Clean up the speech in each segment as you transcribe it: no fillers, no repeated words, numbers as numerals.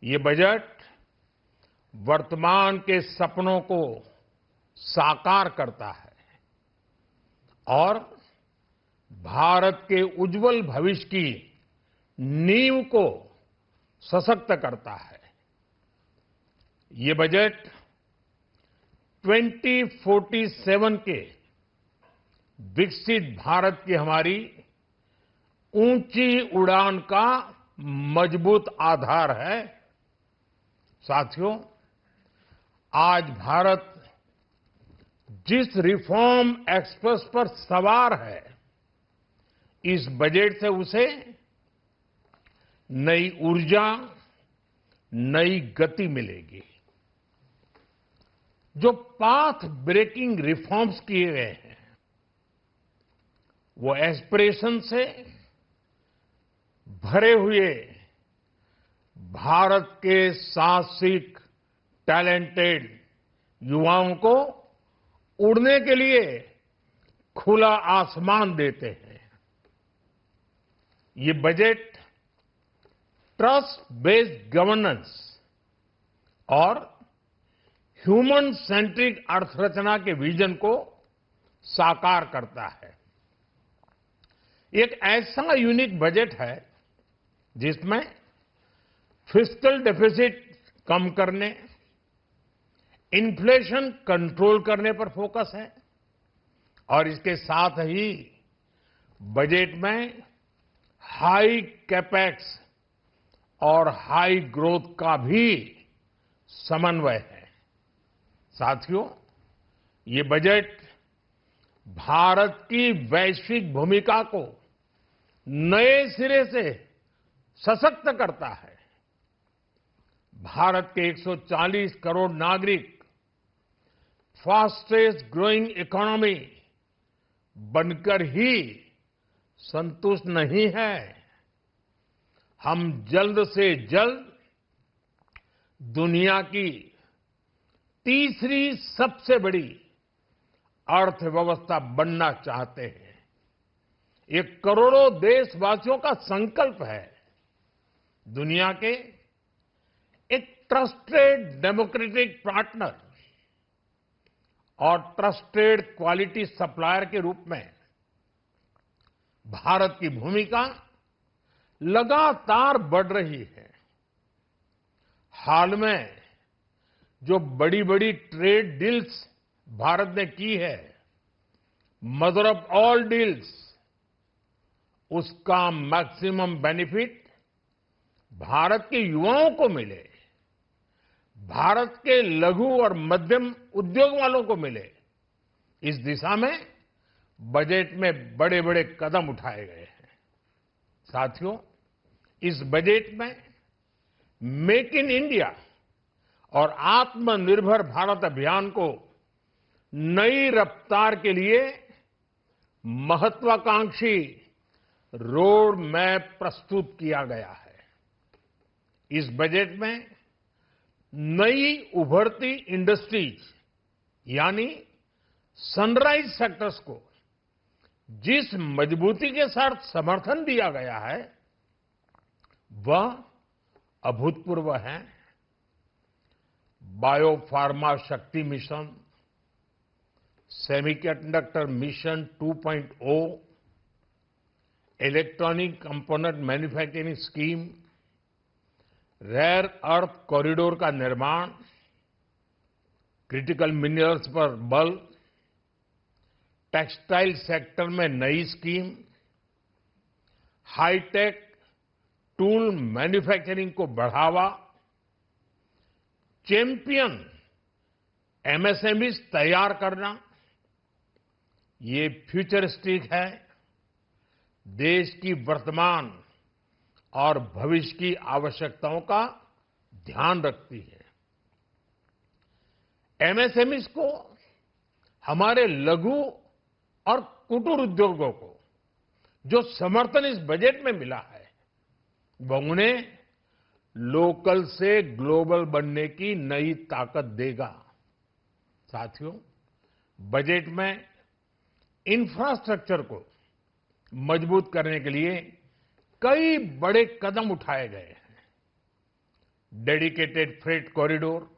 ये बजट वर्तमान के सपनों को साकार करता है और भारत के उज्जवल भविष्य की नींव को सशक्त करता है। ये बजट 2047 के विकसित भारत की हमारी ऊंची उड़ान का मजबूत आधार है। साथियों, आज भारत जिस रिफॉर्म एक्सप्रेस पर सवार है, इस बजट से उसे नई ऊर्जा, नई गति मिलेगी। जो पाथ ब्रेकिंग रिफॉर्म्स किए गए हैं, वो एस्पिरेशन से भरे हुए भारत के साहसिक, टैलेंटेड युवाओं को उड़ने के लिए खुला आसमान देते हैं। ये बजट ट्रस्ट बेस्ड गवर्नेंस और ह्यूमन सेंट्रिक अर्थरचना के विजन को साकार करता है। एक ऐसा यूनिक बजट है जिसमें फिस्कल डेफिसिट कम करने, इन्फ्लेशन कंट्रोल करने पर फोकस है और इसके साथ ही बजट में हाई कैपेक्स और हाई ग्रोथ का भी समन्वय है। साथियों, ये बजट भारत की वैश्विक भूमिका को नए सिरे से सशक्त करता है। भारत के 140 करोड़ नागरिक फास्टेस्ट ग्रोइंग इकोनॉमी बनकर ही संतुष्ट नहीं है। हम जल्द से जल्द दुनिया की तीसरी सबसे बड़ी अर्थव्यवस्था बनना चाहते हैं। ये करोड़ों देशवासियों का संकल्प है। दुनिया के एक ट्रस्टेड डेमोक्रेटिक पार्टनर और ट्रस्टेड क्वालिटी सप्लायर के रूप में भारत की भूमिका लगातार बढ़ रही है। हाल में जो बड़ी बड़ी ट्रेड डील्स भारत ने की है, मदर ऑफ ऑल डील्स, उसका मैक्सिमम बेनिफिट भारत के युवाओं को मिले, भारत के लघु और मध्यम उद्योग वालों को मिले, इस दिशा में बजट में बड़े बड़े कदम उठाए गए हैं। साथियों, इस बजट में मेक इन इंडिया और आत्मनिर्भर भारत अभियान को नई रफ्तार के लिए महत्वाकांक्षी रोड मैप प्रस्तुत किया गया है। इस बजट में नई उभरती इंडस्ट्रीज यानी सनराइज सेक्टर्स को जिस मजबूती के साथ समर्थन दिया गया है, वह अभूतपूर्व है। Biopharma Shakti mission, semiconductor mission 2.0, electronic component manufacturing scheme, rare earth corridor का निर्माण, क्रिटिकल मिनरल्स पर बल, टेक्सटाइल सेक्टर में नई स्कीम, हाईटेक टूल मैन्युफैक्चरिंग को बढ़ावा, चैंपियन एमएसएमईज तैयार करना, ये फ्यूचरिस्टिक है, देश की वर्तमान और भविष्य की आवश्यकताओं का ध्यान रखती है। एमएसएमईज को, हमारे लघु और कुटीर उद्योगों को जो समर्थन इस बजट में मिला है, वह उन्हें लोकल से ग्लोबल बनने की नई ताकत देगा। साथियों, बजट में इंफ्रास्ट्रक्चर को मजबूत करने के लिए कई बड़े कदम उठाए गए हैं। डेडिकेटेड फ्रेट कॉरिडोर,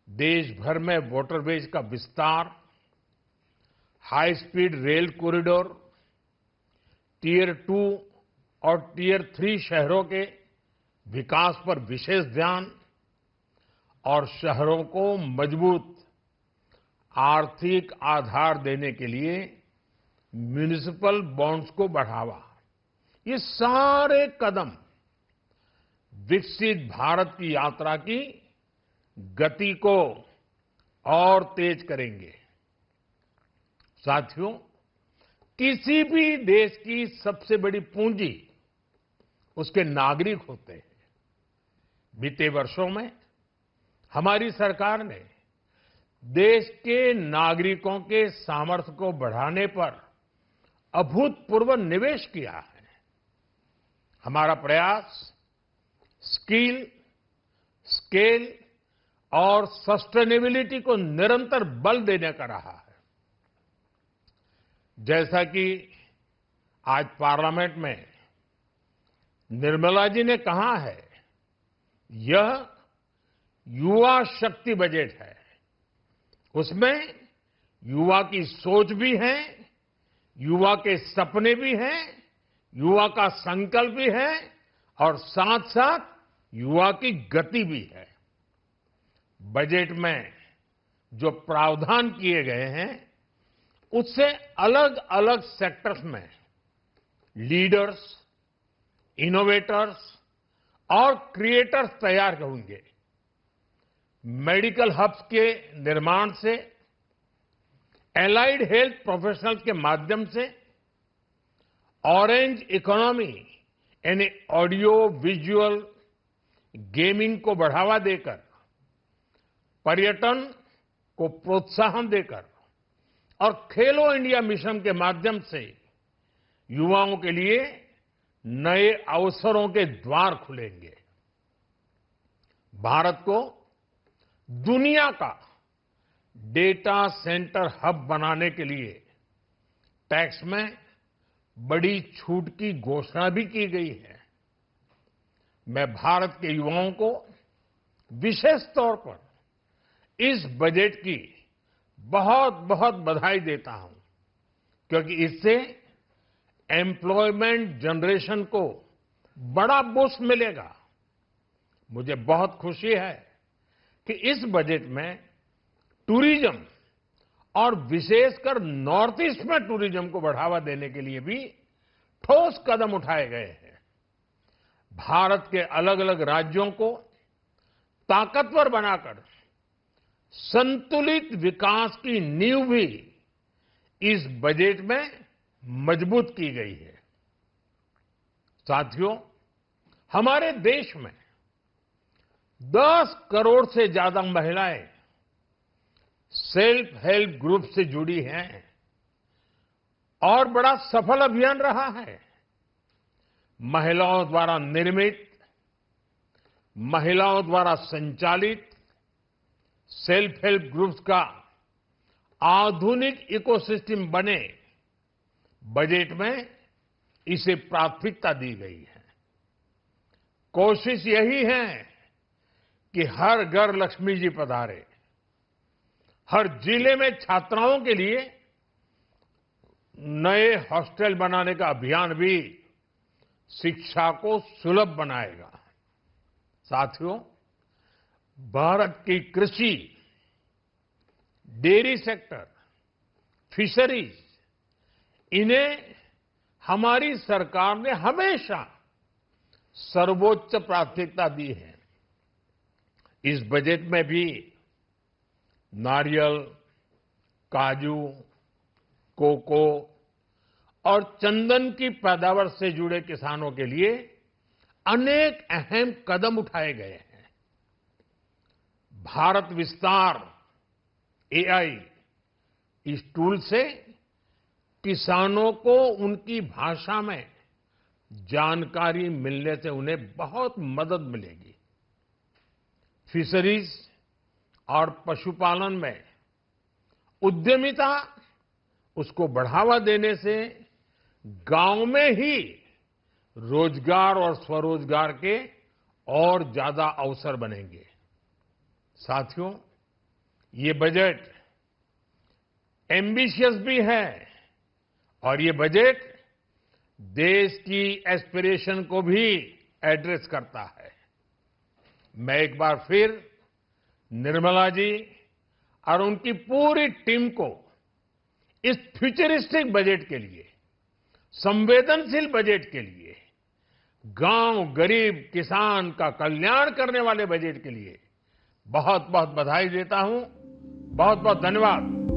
देश भर में वाटरवेज का विस्तार, high speed rail corridor, tier 2 और टियर 3 शहरों के विकास पर विशेष ध्यान और शहरों को मजबूत आर्थिक आधार देने के लिए म्युनिसिपल बॉन्ड्स को बढ़ावा, ये सारे कदम विकसित भारत की यात्रा की गति को और तेज करेंगे। साथियों, किसी भी देश की सबसे बड़ी पूंजी उसके नागरिक होते हैं। बीते वर्षों में हमारी सरकार ने देश के नागरिकों के सामर्थ्य को बढ़ाने पर अभूतपूर्व निवेश किया है। हमारा प्रयास स्किल, स्केल और सस्टेनेबिलिटी को निरंतर बल देने का रहा है। जैसा कि आज पार्लियामेंट में निर्मला जी ने कहा है, यह युवा शक्ति बजट है। उसमें युवा की सोच भी है, युवा के सपने भी हैं, युवा का संकल्प भी है और साथ साथ युवा की गति भी है। बजट में जो प्रावधान किए गए हैं, उससे अलग अलग सेक्टर्स में लीडर्स, इनोवेटर्स और क्रिएटर्स तैयार होंगे। मेडिकल हब्स के निर्माण से, एलाइड हेल्थ प्रोफेशनल्स के माध्यम से, ऑरेंज इकोनॉमी यानी ऑडियो विजुअल गेमिंग को बढ़ावा देकर, पर्यटन को प्रोत्साहन देकर और खेलो इंडिया मिशन के माध्यम से युवाओं के लिए नए अवसरों के द्वार खुलेंगे। भारत को दुनिया का डेटा सेंटर हब बनाने के लिए टैक्स में बड़ी छूट की घोषणा भी की गई है। मैं भारत के युवाओं को विशेष तौर पर इस बजट की बहुत बहुत बधाई देता हूं, क्योंकि इससे एम्प्लॉयमेंट जनरेशन को बड़ा बूस्ट मिलेगा। मुझे बहुत खुशी है कि इस बजट में टूरिज्म और विशेषकर नॉर्थ ईस्ट में टूरिज्म को बढ़ावा देने के लिए भी ठोस कदम उठाए गए हैं। भारत के अलग अलग राज्यों को ताकतवर बनाकर संतुलित विकास की नींव भी इस बजट में मजबूत की गई है। साथियों, हमारे देश में 10 करोड़ से ज्यादा महिलाएं सेल्फ हेल्प ग्रुप से जुड़ी हैं और बड़ा सफल अभियान रहा है। महिलाओं द्वारा निर्मित, महिलाओं द्वारा संचालित सेल्फ हेल्प ग्रुप्स का आधुनिक इकोसिस्टम बने, बजट में इसे प्राथमिकता दी गई है। कोशिश यही है कि हर घर लक्ष्मी जी पधारे। हर जिले में छात्राओं के लिए नए हॉस्टल बनाने का अभियान भी शिक्षा को सुलभ बनाएगा। साथियों, भारत की कृषि, डेयरी सेक्टर, फिशरीज, इन्हें हमारी सरकार ने हमेशा सर्वोच्च प्राथमिकता दी है। इस बजट में भी नारियल, काजू, कोको और चंदन की पैदावार से जुड़े किसानों के लिए अनेक अहम कदम उठाए गए हैं। भारत विस्तार एआई, इस टूल से किसानों को उनकी भाषा में जानकारी मिलने से उन्हें बहुत मदद मिलेगी। फिशरीज और पशुपालन में उद्यमिता, उसको बढ़ावा देने से गांव में ही रोजगार और स्वरोजगार के और ज्यादा अवसर बनेंगे। साथियों, ये बजट एम्बिशियस भी है और ये बजट देश की एस्पिरेशन को भी एड्रेस करता है। मैं एक बार फिर निर्मला जी और उनकी पूरी टीम को इस फ्यूचरिस्टिक बजट के लिए, संवेदनशील बजट के लिए, गांव, गरीब, किसान का कल्याण करने वाले बजट के लिए बहुत बहुत बधाई देता हूं। बहुत बहुत धन्यवाद।